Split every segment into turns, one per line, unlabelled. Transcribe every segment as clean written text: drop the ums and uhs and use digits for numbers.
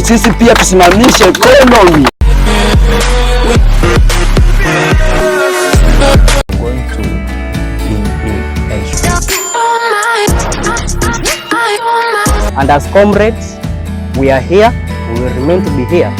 Sisi pia tusimamishe economy.
And as comrades, we are here, we will remain to be here.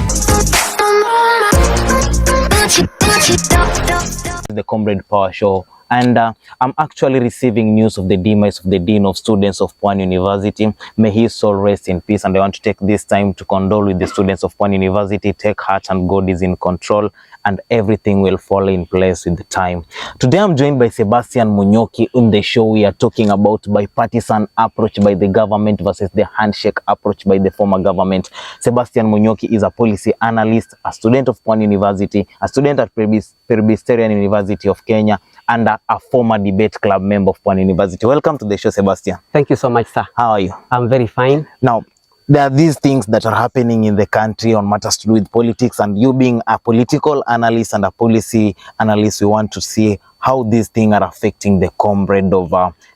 The Comradepower show, and I'm actually receiving news of the demise of the Dean of Students of Pwan University. May his soul rest in peace, and I want to take this time to condole with the students of Pwan University. Take heart, and God is in control, and everything will fall in place with the time. Today I'm joined by Sebastian Munyoki. In the show we are talking about bipartisan approach by the government versus the handshake approach by the former government. Sebastian Munyoki is a policy analyst, a student of Pwan University, a student at Presbyterian University of Kenya, and a former debate club member of Pwan University. Welcome to the show, Sebastian. Thank you so much, sir.
How are you?
I'm very fine.
Now, there are these things that are happening in the country on matters to do with politics, and you being a political analyst and a policy analyst, we want to see how these things are affecting the comrade of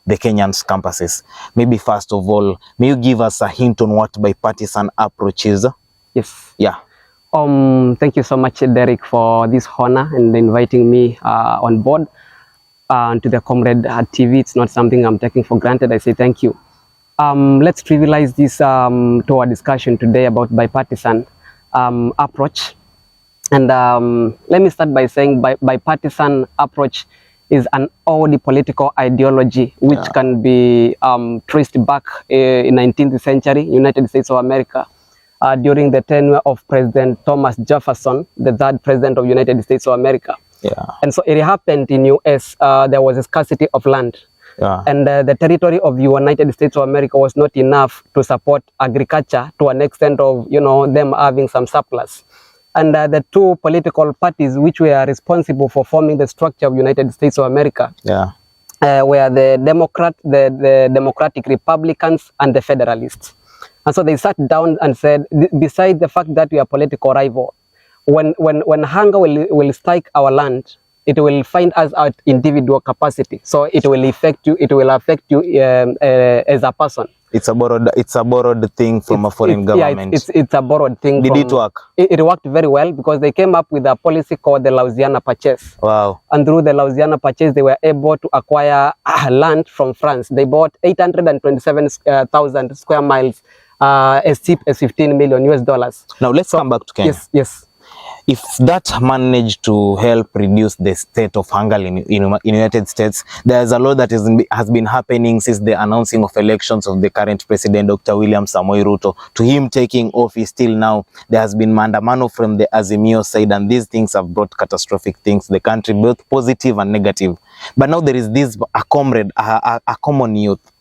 the Kenyan's campuses. Maybe first of all, may you give us a hint on what bipartisan approach is?
Yes.
Yeah.
Thank you so much, Derek, for this honor and inviting me on board to the Komradetv. It's not something I'm taking for granted. I say thank you. Let's trivialize this to our discussion today about bipartisan approach. And let me start by saying bipartisan approach is an old political ideology which can be traced back in 19th century, United States of America, during the tenure of President Thomas Jefferson, the third president of United States of America.
Yeah.
And so it happened in US, there was a scarcity of land.
Yeah.
And the territory of the United States of America was not enough to support agriculture to an extent of, them having some surplus. And the two political parties which were responsible for forming the structure of United States of America were the Democratic Republicans and the Federalists. And so they sat down and said, besides the fact that we are political rival, when hunger will strike our land, it will find us at individual capacity. So it will affect you. It will affect you as a person. It's a borrowed thing from a foreign government. Yeah, it's a borrowed thing.
Did it work?
It worked very well because they came up with a policy called the Lausiana Purchase.
Wow.
And through the Lausiana Purchase, they were able to acquire land from France. They bought 827,000 square miles as cheap as $15 million. Now
let's come back to Kenya.
Yes.
If that managed to help reduce the state of hunger in United States, there's a lot that has been happening since the announcing of elections of the current president, Dr. William Samoei Ruto, to him taking office. Till now, there has been mandamano from the Azimio side, and these things have brought catastrophic things to the country, both positive and negative. But now there is a common youth.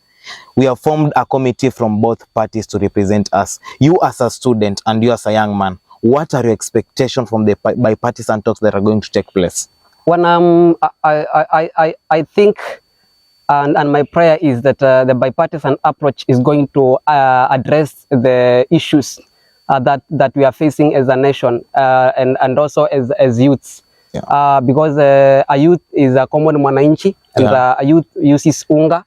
We have formed a committee from both parties to represent us. You as a student and you as a young man, what are your expectations from the bipartisan talks that are going to take place?
When I think, and my prayer is that the bipartisan approach is going to address the issues that we are facing as a nation and also as youths. Yeah. Because a youth is a common mwananchi, and a youth uses unga.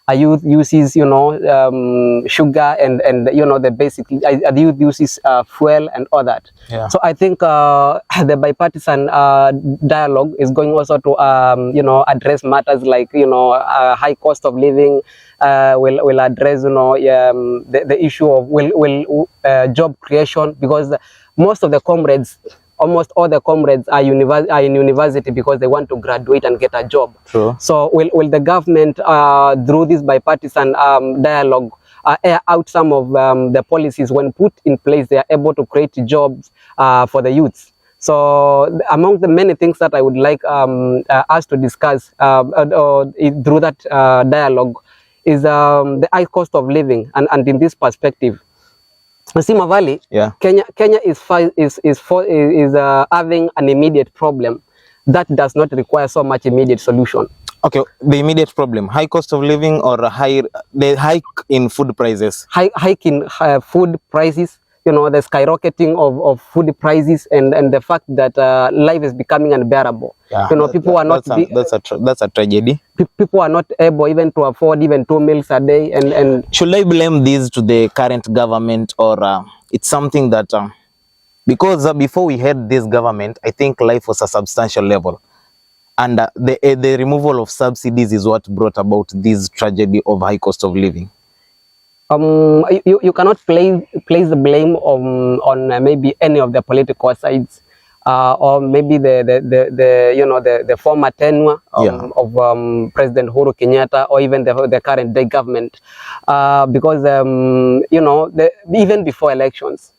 A youth uses, sugar and the basic. A youth uses fuel and all that. Yeah. So I think the bipartisan dialogue is going also to, address matters like, high cost of living. Will address, the issue of job creation, because most of the comrades, almost all the comrades are in university because they want to graduate and get a job.
True.
So will the government, through this bipartisan dialogue, air out some of the policies? When put in place, they are able to create jobs for the youths. So among the many things that I would like us to discuss through that dialogue is the high cost of living, and in this perspective, Sima Valley, Kenya is having an immediate problem that does not require so much immediate solution.
Okay, the immediate problem, high cost of living or the hike in food prices?
Hike in food prices, the skyrocketing of food prices and the fact that life is becoming unbearable.
Yeah,
People are not
that's a tragedy.
People are not able even to afford even 2 meals a day. And
should I blame this to the current government, or it's something that because before we had this government, I think life was a substantial level, and the removal of subsidies is what brought about this tragedy of high cost of living.
You cannot place the blame on maybe any of the political sides, or maybe the former tenure of President Uhuru Kenyatta, or even the current day government, because even before elections,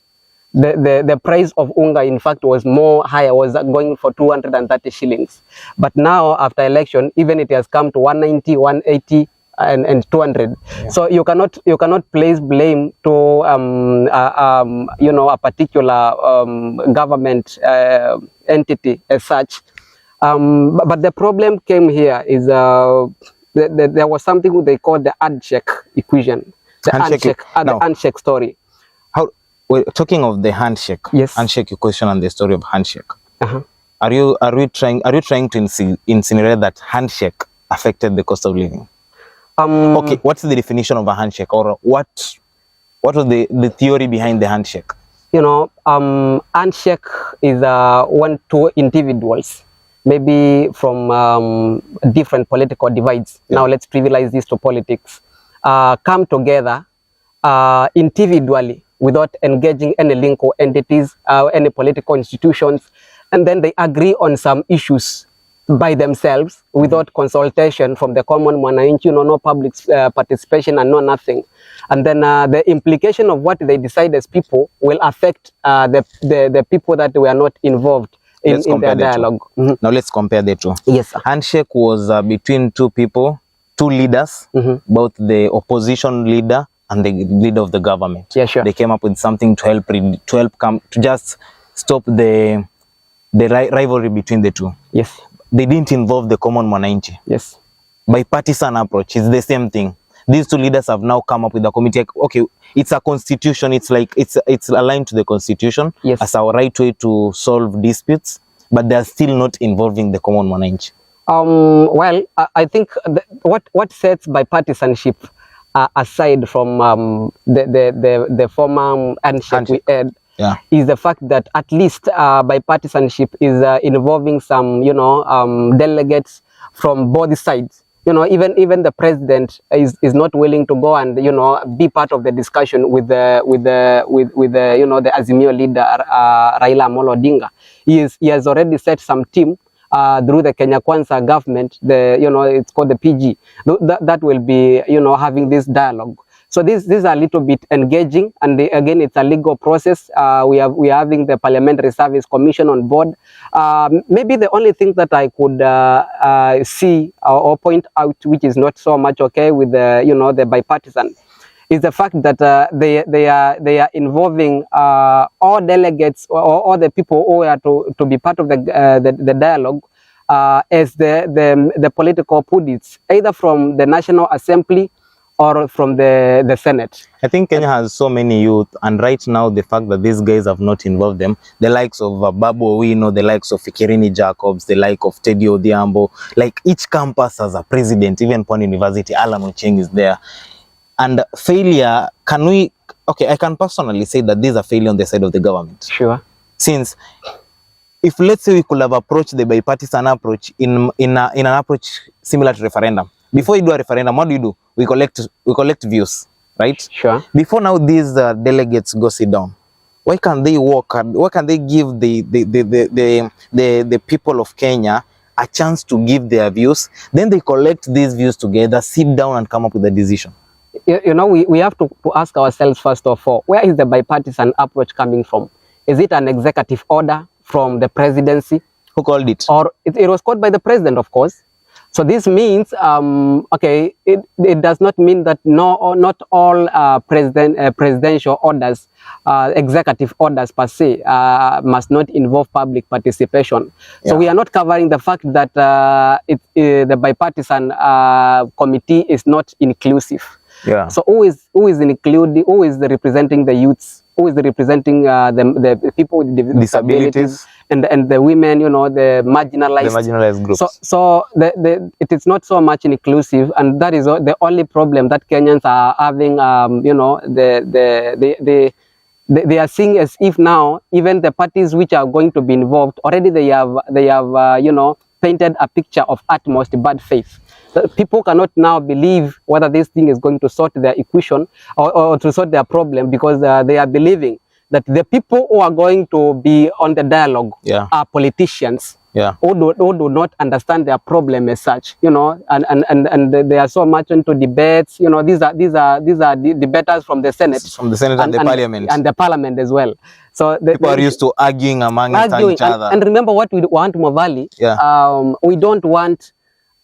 the price of unga in fact was more higher, was going for 230 shillings, but now after election, even it has come to 190, 180 and 200. Yeah. So you cannot place blame to a particular government entity as such. But the problem came here is there was something they called the handshake equation, the handshake story.
How, well, talking of the handshake,
yes,
handshake equation and the story of handshake. Are you trying to insinuate that handshake affected the cost of living? Okay, what's the definition of a handshake, or what was the theory behind the handshake?
Handshake is when two individuals, maybe from different political divides. Yeah. Now let's trivialize this to politics. Come together individually without engaging any link or entities, any political institutions, and then they agree on some issues by themselves without consultation from the common mwananchi, no public participation and no nothing. And then the implication of what they decide as people will affect the people that were not involved in their dialogue.
Now let's compare the two.
Yes, sir.
Handshake was between two people, two leaders, both the opposition leader and the leader of the government.
Yeah, sure.
They came up with something to just stop the rivalry between the two.
Yes.
They didn't involve the common mwananchi.
Yes.
Bipartisan approach is the same thing. These two leaders have now come up with a committee. Okay, it's a constitution. It's like it's aligned to the constitution.
Yes. As
our right way to solve disputes, but they are still not involving the common mwananchi.
Well, I think what sets bipartisanship aside from the former handshake we had, yeah, is the fact that at least bipartisanship is involving some, delegates from both sides. Even the president is not willing to go and be part of the discussion with the Azimio leader Raila Amolo Odinga. He has already set some team through the Kenya Kwanza government. It's called the PG. That will be having this dialogue. So these are a little bit engaging, and again, it's a legal process. We are having the Parliamentary Service Commission on board. Maybe the only thing that I could see or point out, which is not so much okay with the bipartisan, is the fact that they are involving all delegates or all the people who are to be part of the dialogue as the political pundits, either from the National Assembly or from the Senate.
I think Kenya has so many youth, and right now the fact that these guys have not involved them, the likes of Babu Owino, the likes of Fikirini Jacobs, the like of Teddy Odhiambo, like each campus has a president, even Pond University, Alan Ochieng is there. And failure, I can personally say that these are failure on the side of the government.
Sure.
Since if let's say we could have approached the bipartisan approach in an approach similar to referendum. Before you do a referendum, what do? We collect views, right?
Sure.
Before now these delegates go sit down. Why can't they work? Why can't they give the people of Kenya a chance to give their views? Then they collect these views together, sit down and come up with a decision.
We have to ask ourselves first of all, where is the bipartisan approach coming from? Is it an executive order from the presidency?
Who called it?
Or it was called by the president, of course. So this means, it does not mean that not all presidential orders, executive orders per se, must not involve public participation. Yeah. So we are not covering the fact that the bipartisan committee is not inclusive.
Yeah.
So who is including? Who is representing the youths who is representing the people with disabilities and the women, you know, the marginalized
groups.
So it is not so much inclusive, and that is the only problem that Kenyans are having. You know, they are seeing as if now even the parties which are going to be involved already they have you know, painted a picture of utmost bad faith. People cannot now believe whether this thing is going to sort their equation or to sort their problem, because they are believing that the people who are going to be on the dialogue are politicians who do not understand their problem as such, you know, and they are so much into debates. You know, these are the debaters from the Senate,
and the Parliament,
and the Parliament as well. So
people are used to arguing among each other.
And remember what we want, Mavali. We don't want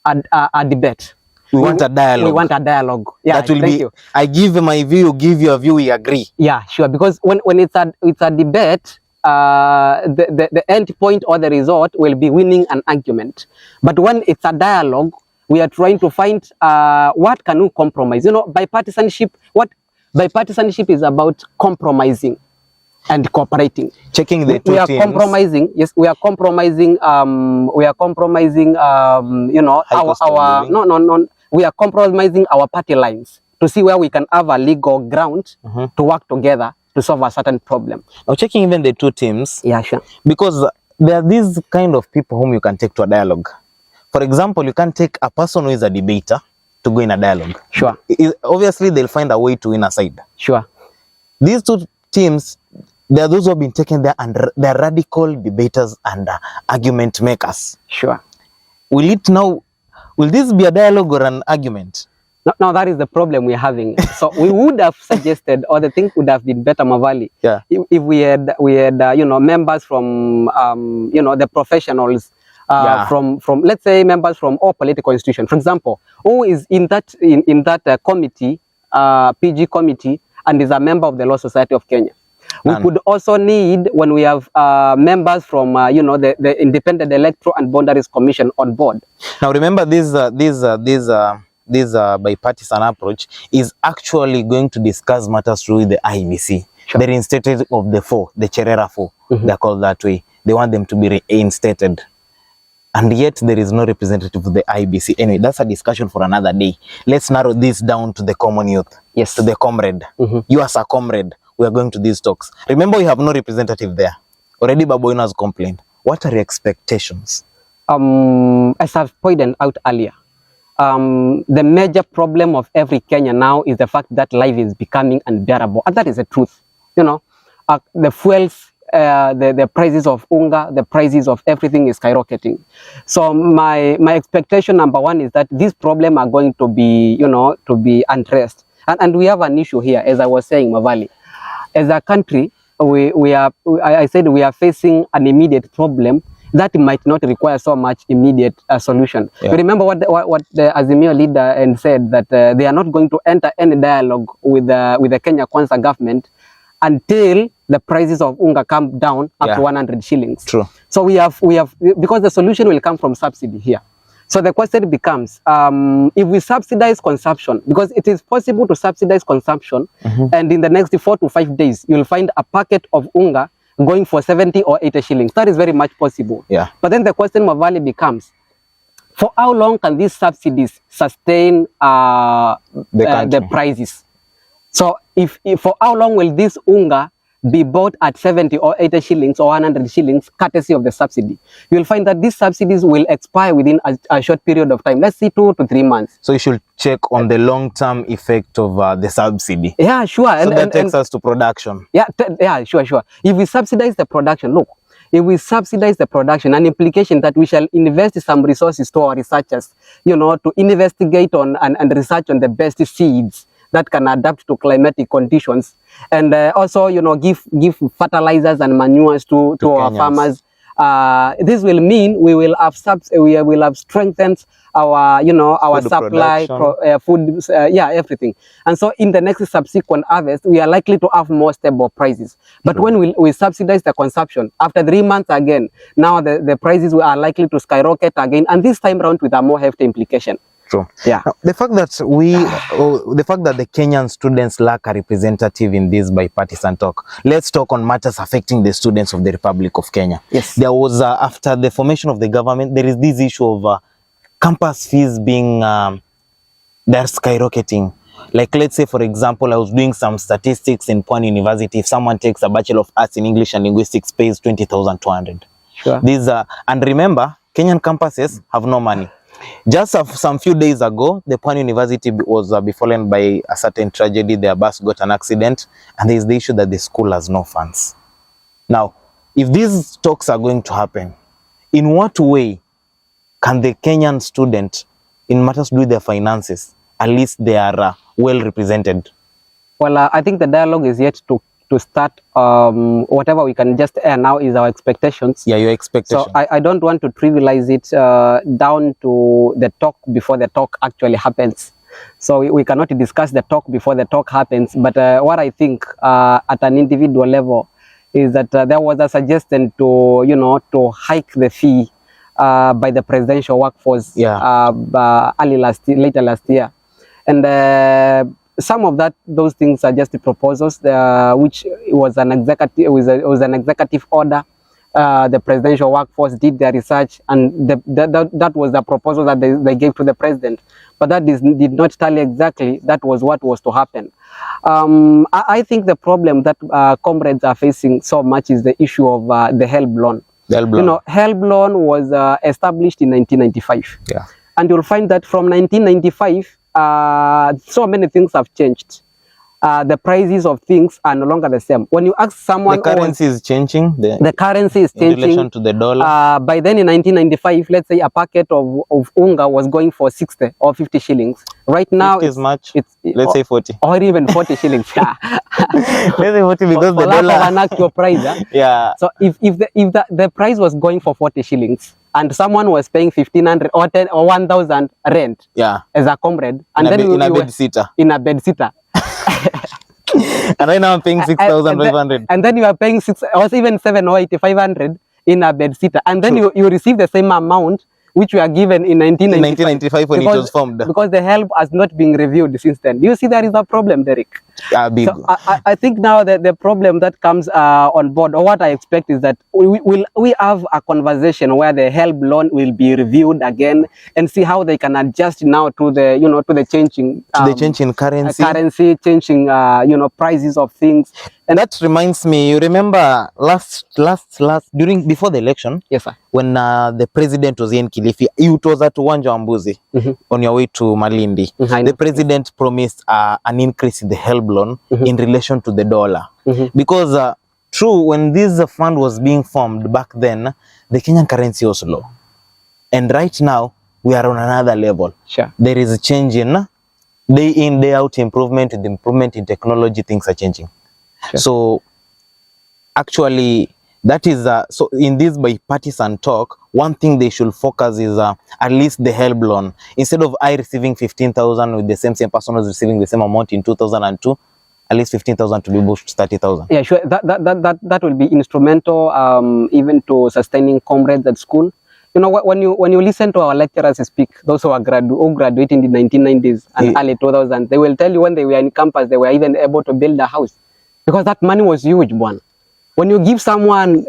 a debate.
We want a dialogue.
We want a dialogue. Yeah,
that will be. You. I give my view, you give your view, we agree.
Yeah, sure. Because when it's a debate, the end point or the result will be winning an argument. But when it's a dialogue, we are trying to find what can we compromise. You know, bipartisanship. What bipartisanship is about: compromising and cooperating.
Checking the two
we are
teams.
Compromising. Yes, we are compromising. We are compromising. You know, our no. We are compromising our party lines to see where we can have a legal ground to work together to solve a certain problem.
Now, checking even the two teams.
Yeah, sure.
Because there are these kind of people whom you can take to a dialogue. For example, you can take a person who is a debater to go in a dialogue.
Sure.
Obviously, they'll find a way to win a side.
Sure.
These two teams, there are those who have been taken there and they're radical debaters and argument makers.
Sure.
Will this be a dialogue or an argument?
No, that is the problem we're having. So we would have suggested, or the thing would have been better, Mavali, if we had you know, members from you know, the professionals, from let's say members from all political institutions. For example, who is in that committee, PG committee, and is a member of the Law Society of Kenya. We could also need, when we have members from you know, the Independent Electoral and Boundaries Commission on board.
Now remember, this bipartisan approach is actually going to discuss matters through the IEBC. Sure. The reinstated of the four, the Cherera four, they're called that way. They want them to be reinstated. And yet there is no representative of the IEBC. Anyway, that's a discussion for another day. Let's narrow this down to the common youth.
Yes.
To the comrade. You as a comrade, we are going to these talks. Remember, we have no representative there. Already Baboino has complained. What are your expectations?
As I've pointed out earlier, the major problem of every Kenyan now is the fact that life is becoming unbearable. And that is the truth. You know, the fuels, the prices of unga, the prices of everything is skyrocketing. So my expectation number one is that these problems are going to be, you know, to be addressed. And we have an issue here, as I was saying, Mavali. As a country, I said we are facing an immediate problem that might not require so much immediate solution. Yeah. You remember what the Azimio leader and said, that they are not going to enter any dialogue with the Kenya Kwanza government until the prices of unga come down up to 100 shillings.
True.
So we have because the solution will come from subsidy here. So the question becomes, if we subsidize consumption, because it is possible to subsidize consumption, and in the next 4 to 5 days, you'll find a packet of unga going for 70 or 80 shillings. That is very much possible. Yeah. But then the question, Mavali, becomes, for how long can these subsidies sustain the prices? So if for how long will this unga be bought at 70 or 80 shillings or 100 shillings, courtesy of the subsidy? You will find that these subsidies will expire within a short period of time. Let's see 2 to 3 months. So
you should check on the long-term effect of the subsidy.
Yeah, sure.
So that takes us to production.
Yeah, sure. If we subsidize the production, look, if we subsidize the production, an implication that we shall invest some resources to our researchers, you know, to investigate on and research on the best seeds that can adapt to climatic conditions, and also, you know, give fertilizers and manures to our farmers. This will mean we will have strengthened our, you know, our food supply, food, everything. And so in the next subsequent harvest, we are likely to have more stable prices. But when we subsidize the consumption, after 3 months again, now the prices are likely to skyrocket again, and this time around with a more hefty implication.
True.
Yeah.
Now, the fact that the Kenyan students lack a representative in this bipartisan talk. Let's talk on matters affecting the students of the Republic of Kenya.
Yes.
There was after the formation of the government, there is this issue of campus fees being they're skyrocketing. Like, let's say, for example, I was doing some statistics in Pwani University. If someone takes a Bachelor of Arts in English and Linguistics, pays 20,200.
Sure.
These and remember, Kenyan campuses have no money. Just some few days ago, the Pwani University was befallen by a certain tragedy. Their bus got an accident, and there is the issue that the school has no funds. Now, if these talks are going to happen, in what way can the Kenyan student, in matters to do with their finances, at least they are well represented?
Well, I think the dialogue is yet to start. Whatever we can just air now is our expectations.
Yeah, your expectation.
So I don't want to trivialize it down to the talk before the talk actually happens. So we cannot discuss the talk before the talk happens. But what I think at an individual level is that there was a suggestion to hike the fee by the presidential workforce later last year. And some of those things are just proposals, which was an executive order. The presidential workforce did their research, and that was the proposal that they gave to the president. But that did not tally exactly. That was what was to happen. I think the problem that comrades are facing so much is the issue of the HELB loan. HELB loan was established in 1995.
Yeah.
And you'll find that from 1995, so many things have changed. The prices of things are no longer the same. When you ask someone,
the currency is changing.
The currency is changing
in relation to the dollar.
By then, in 1995, let's say a packet of unga was going for 60 or 50 shillings. Right now,
it's much. Let's say 40,
or even 40 shillings. Yeah.
Let's say 40 because
for
the dollar.
Of an actual price.
Yeah.
So if the price was going for 40 shillings and someone was paying 1,500 or 10 or 1,000 rent, as a comrade, and
in a bed sitter.
In a bed sitter.
And right now I'm paying 6,500.
And then you are paying 6 or even 7 or 8,500 in a bed sitter. And then you receive the same amount which we are given in 1995
when it was formed.
Because the HELB has not been reviewed since then. You see, there is a problem, Derek.
Big.
So I think now that the problem that comes on board, or what I expect, is that we have a conversation where the HELB loan will be reviewed again and see how they can adjust now to the to the changing
the change in currency,
changing prices of things.
And that reminds me, you remember before the election,
yes, sir,
when the president was in Kilifi, it was at Uwanja wa Mbuzi on your way to Malindi. The president promised an increase in the HELB loan in relation to the dollar. Because true, when this fund was being formed back then, the Kenyan currency was low. And right now, we are on another level.
Sure.
There is a change in day in, day out improvement. With the improvement in technology, things are changing. Sure. So actually, that is so in this bipartisan talk, one thing they should focus is at least the HELB loan. Instead of I receiving 15,000 with the same person was receiving the same amount in 2002, at least 15,000 to be pushed to 30,000.
Yeah, sure. That will be instrumental even to sustaining comrades at school. You know, when you listen to our lecturers speak, those who graduated in the 1990s and early 2000s, they will tell you when they were in campus, they were even able to build a house. Because that money was huge, one. When you give someone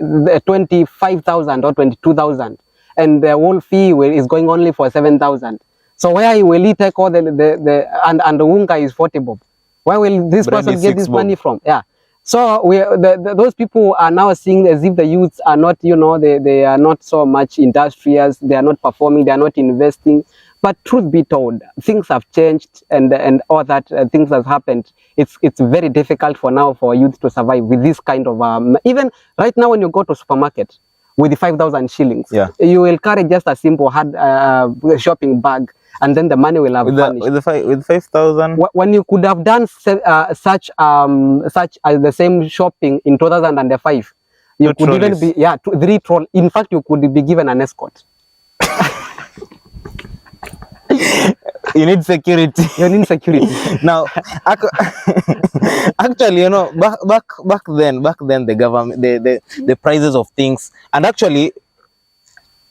25,000 or 22,000, and the whole fee is going only for 7,000, so where will he take all and the unga is 40 bob? Where will this person get this money from? Yeah. So those people are now seeing as if the youths are not, they are not so much industrious, they are not performing, they are not investing. But truth be told, things have changed and all that things have happened. It's very difficult for youth to survive with this kind of even right now when you go to supermarket with the 5,000 shillings, you will carry just a simple hard shopping bag, and then the money will have vanished.
With 5,000,
when you could have done such the same shopping in 2005, you could even be 3 troll. In fact, you could be given an escort.
You need security.
You need security.
Now, actually, back then, the government, the prices of things, and actually,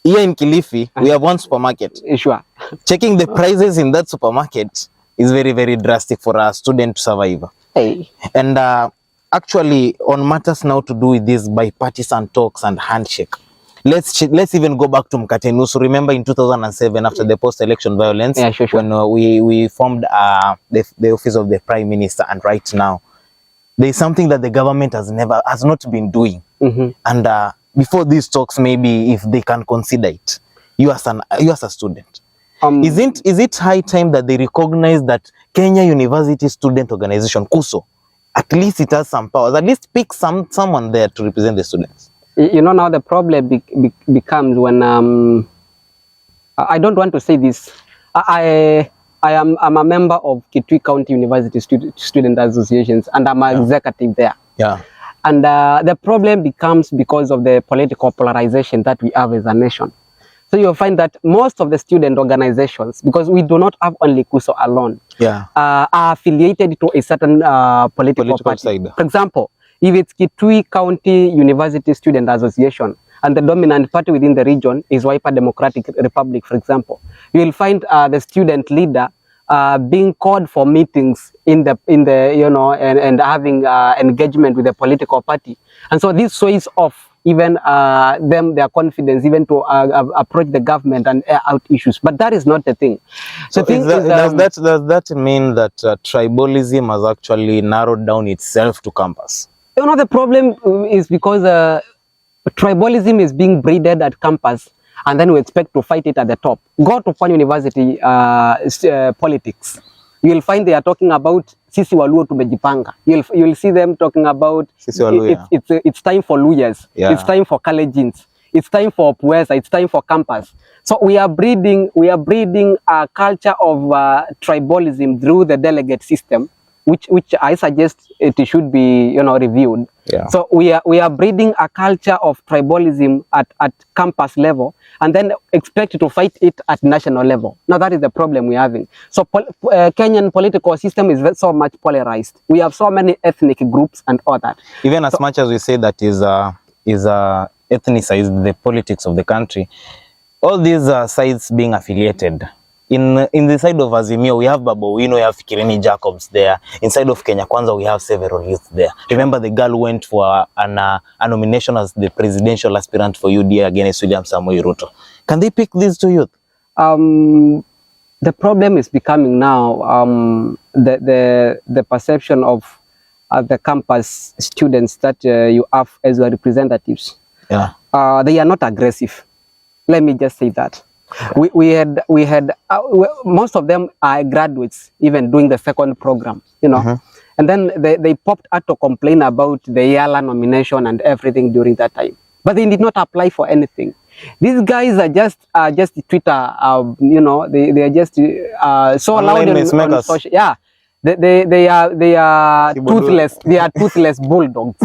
here in Kilifi, we have one supermarket.
Sure.
checking the prices in that supermarket is very, very drastic for a student to survive.
Hey.
And actually, on matters now to do with these bipartisan talks and handshake, let's even go back to Mkate Nusu. Remember in 2007, after the post-election violence,
Yeah, sure.
when we formed the office of the Prime Minister, and right now, there is something that the government has not been doing. And before these talks, maybe if they can consider it, you as a student, is it high time that they recognize that Kenya University Student Organization, KUSO, at least it has some powers, at least pick someone there to represent the students?
You know, now the problem becomes when I don't want to say this. I'm a member of Kitui County University Student Associations, and I'm an executive there.
Yeah.
And the problem becomes because of the political polarization that we have as a nation. So you'll find that most of the student organizations, because we do not have only KUSO alone, are affiliated to a certain political party.
side.
For example, if it's Kitui County University Student Association, and the dominant party within the region is Wiper Democratic Republic, for example, you will find the student leader being called for meetings in the you know, and having engagement with the political party. And so this shows off even their confidence even to approach the government and air out issues. But that is not the thing.
So does that mean that tribalism has actually narrowed down itself to campus?
You know, the problem is because tribalism is being breeded at campus, and then we expect to fight it at the top. Go to one university politics. You'll find they are talking about Sisi Waluo tumejipanga. You'll see them talking about it's time for Luyas, it's time for Kalejins, it's time for Puesa, it's time for campus. So we are breeding a culture of tribalism through the delegate system, which I suggest it should be, you know, reviewed.
Yeah.
So we are breeding a culture of tribalism at campus level, and then expect to fight it at national level. Now that is the problem we're having. So Kenyan political system is so much polarized. We have so many ethnic groups and all that.
Even as much as we say that is ethnicized the politics of the country, all these sides being affiliated. In the side of Azimio, we have Babowino, we have Fikirini Jacobs there. Inside of Kenya Kwanza, we have several youth there. Remember, the girl went for a nomination as the presidential aspirant for UDA against William Samoei Ruto. Can they pick these two youth?
The problem is becoming now the perception of the campus students that you have as your representatives.
Yeah.
They are not aggressive. Let me just say that. We had most of them are graduates, even doing the second program, you know. And then they popped out to complain about the Yala nomination and everything during that time, but they did not apply for anything. These guys are just Twitter, you know, they are just so loud on social. Yeah. They are toothless. They are toothless bulldogs.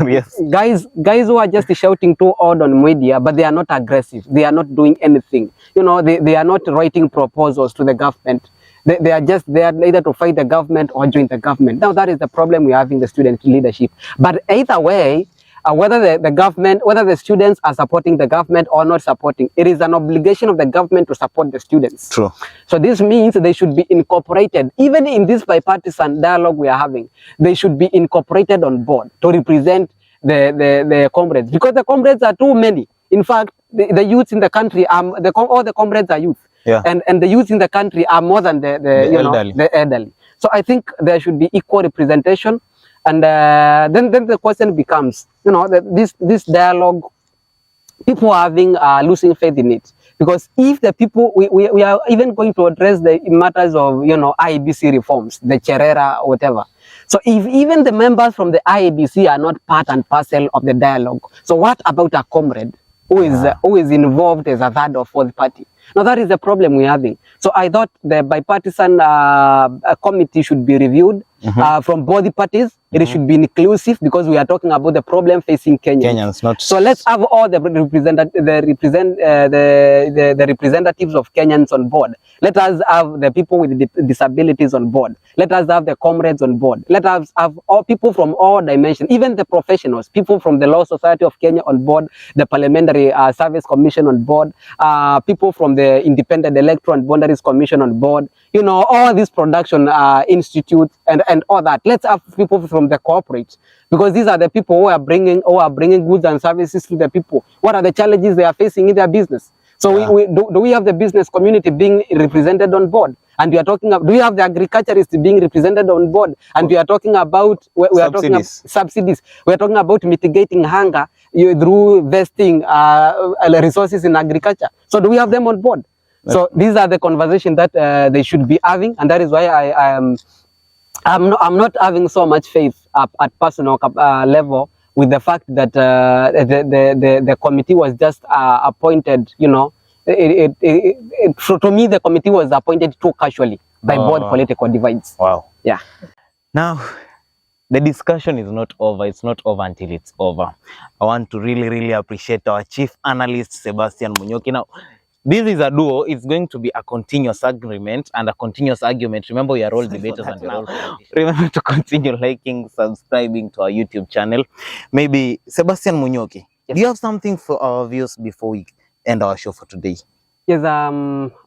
Yes.
Guys who are just shouting too odd on media, but they are not aggressive. They are not doing anything. You know, they are not writing proposals to the government. They are either to fight the government or join the government. Now that is the problem we have in the student leadership. But either way, whether the government, whether the students are supporting the government or not supporting, it is an obligation of the government to support the students.
True.
So this means they should be incorporated, even in this bipartisan dialogue we are having. They should be incorporated on board to represent the comrades, because the comrades are too many. In fact, the youths in the country all the comrades are youth, and the youths in the country are more than the elderly. So I think there should be equal representation. And then the question becomes, you know, this dialogue, people are losing faith in it, because if the people we are even going to address the matters of, you know, IEBC reforms, the Cherera or whatever. So if even the members from the IEBC are not part and parcel of the dialogue, so what about a comrade who is involved as a third or fourth party? Now that is the problem we're having. So I thought the bipartisan committee should be reviewed from both parties. It should be inclusive, because we are talking about the problem facing Kenyans. So let's have all the representatives of Kenyans on board. Let us have the people with disabilities on board. Let us have the comrades on board. Let us have all people from all dimensions, even the professionals, people from the Law Society of Kenya on board, the Parliamentary Service Commission on board, people from from the Independent Electoral and Boundaries Commission on board, you know, all these production institutes and all that. Let's have people from the corporates, because these are the people who are bringing goods and services to the people. What are the challenges they are facing in their business? So do we have the business community being represented on board? And we are talking about, do we have the agriculturists being represented on board? And we are talking about talking about subsidies. We are talking about mitigating hunger through vesting resources in agriculture. So do we have them on board? So these are the conversations that they should be having, and that is why I'm not having so much faith at personal level with the fact that the committee was just appointed. You know, to me the committee was appointed too casually by both political divides.
Wow.
Yeah.
Now, the discussion is not over. It's not over until it's over. I want to really appreciate our chief analyst, Sebastian Munyoki. Now, this is a duo. It's going to be a continuous agreement and a continuous argument. Remember, we are all debaters and all. Remember to continue liking, subscribing to our YouTube channel. Maybe, Sebastian Munyoki, yes, do you have something for our viewers before we end our show for today?
Yes,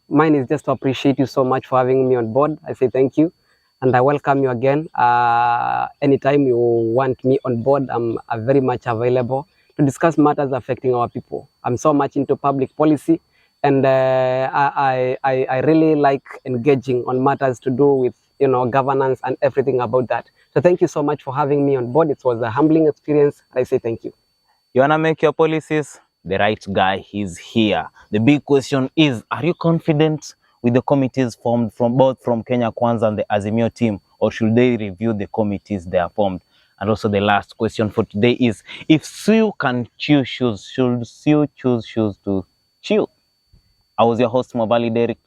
mine is just to appreciate you so much for having me on board. I say thank you. And I welcome you again. Anytime you want me on board, I'm very much available to discuss matters affecting our people. I'm so much into public policy, and I really like engaging on matters to do with, you know, governance and everything about that. So thank you so much for having me on board. It was a humbling experience. I say thank you.
You wanna make your policies? The right guy is here. The big question is, are you confident with the committees formed from Kenya Kwanza and the Azimio team, or should they review the committees they are formed? And also the last question for today is, if Sue can choose shoes, should Sue choose shoes to chew? I was your host, Mavali Derek.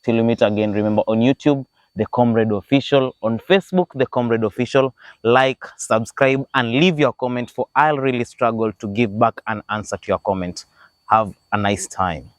Till we meet again, remember on YouTube, The Comrade Official, on Facebook, The Comrade Official. Like, subscribe, and leave your comment, for I'll really struggle to give back an answer to your comment. Have a nice time.